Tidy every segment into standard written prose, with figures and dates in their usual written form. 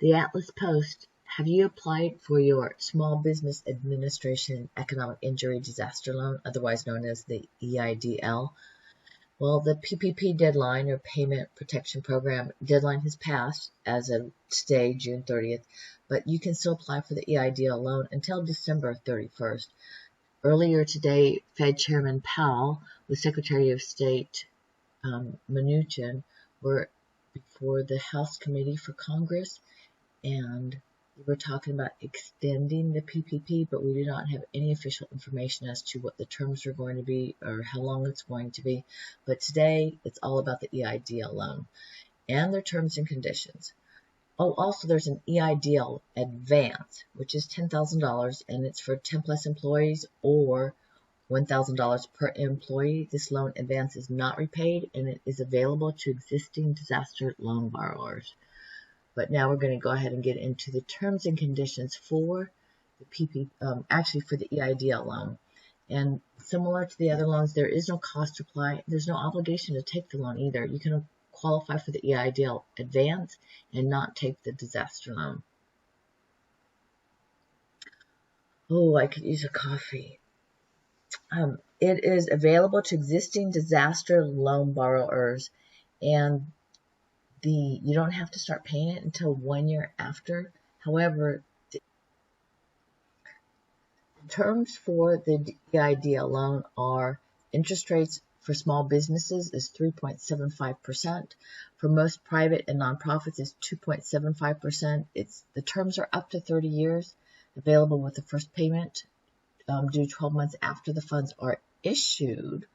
The Atlas Post. Have you applied for your Small Business Administration Economic Injury Disaster Loan, otherwise known as the EIDL? Well, the PPP deadline, or Payment Protection Program deadline, has passed as of today, June 30th, but you can still apply for the EIDL loan until December 31st. Earlier today, Fed Chairman Powell with Secretary of State Mnuchin were before the House Committee for Congress, and we were talking about extending the PPP, but we do not have any official information as to what the terms are going to be or how long it's going to be. But today, it's all about the EIDL loan and their terms and conditions. Oh, also there's an EIDL advance, which is $10,000, and it's for 10 plus employees or $1,000 per employee. This loan advance is not repaid, and it is available to existing disaster loan borrowers. But now we're going to go ahead and get into the terms and conditions for the for the EIDL loan. And similar to the other loans, there is no cost to apply. There's no obligation to take the loan either. You can qualify for the EIDL advance and not take the disaster loan. Oh, I could use a coffee. It is available to existing disaster loan borrowers, and you don't have to start paying it until 1 year after. However, the terms for the EIDL loan are interest rates for small businesses is 3.75%. For most private and nonprofits is 2.75%. The terms are up to 30 years, available with the first payment due 12 months after the funds are issued,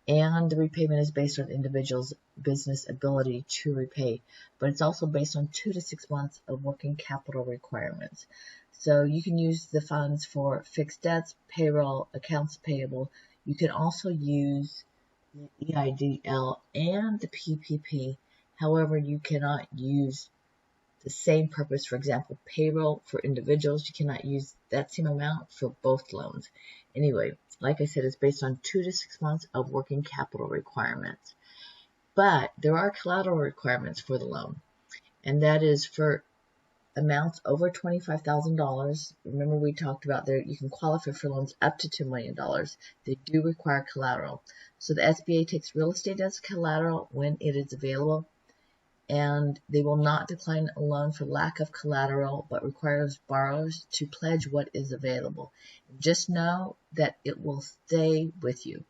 and the repayment is based on individuals' business ability to repay, but it's also based on 2 to 6 months of working capital requirements. So you can use the funds for fixed debts, payroll, accounts payable. You can also use the EIDL and the PPP. However, you cannot use the same purpose. For example, payroll for individuals, you cannot use that same amount for both loans. Anyway, like I said, it's based on 2 to 6 months of working capital requirements. But there are collateral requirements for the loan, and that is for amounts over $25,000. Remember, we talked about there you can qualify for loans up to $2 million. They do require collateral. So the SBA takes real estate as collateral when it is available, and they will not decline a loan for lack of collateral, but requires borrowers to pledge what is available. Just know that it will stay with you.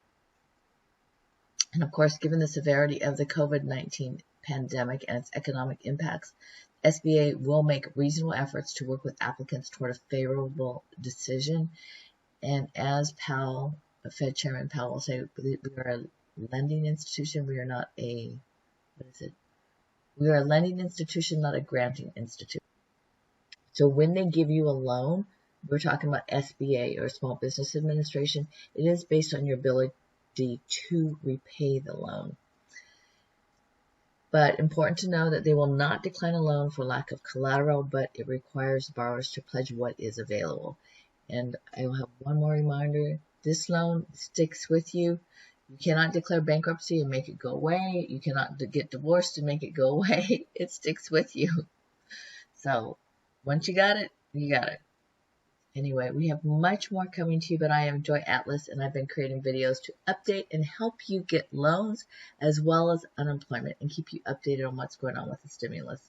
And of course, given the severity of the COVID-19 pandemic and its economic impacts, SBA will make reasonable efforts to work with applicants toward a favorable decision. And as Powell, Fed Chairman Powell will say, we are a lending institution. We are not a, We are a lending institution, not a granting institution. So when they give you a loan, we're talking about SBA or Small Business Administration, it is based on your ability to repay the loan. But important to know that they will not decline a loan for lack of collateral, but it requires borrowers to pledge what is available. And I will have one more reminder. This loan sticks with you. You cannot declare bankruptcy and make it go away. You cannot get divorced and make it go away. It sticks with you. So once you got it, you got it. Anyway, we have much more coming to you, but I am Joy Atlas, and I've been creating videos to update and help you get loans as well as unemployment and keep you updated on what's going on with the stimulus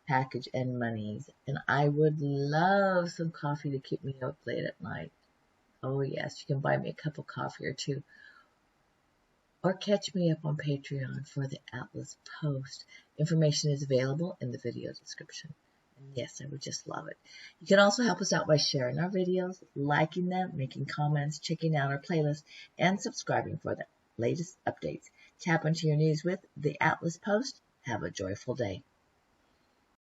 package and monies. And I would love some coffee to keep me up late at night. Oh yes, you can buy me a cup of coffee or two. Or catch me up on Patreon for the Atlas Post. Information is available in the video description. Yes, I would just love it. You can also help us out by sharing our videos, liking them, making comments, checking out our playlist, and subscribing for the latest updates. Tap into your news with the Atlas Post. Have a joyful day.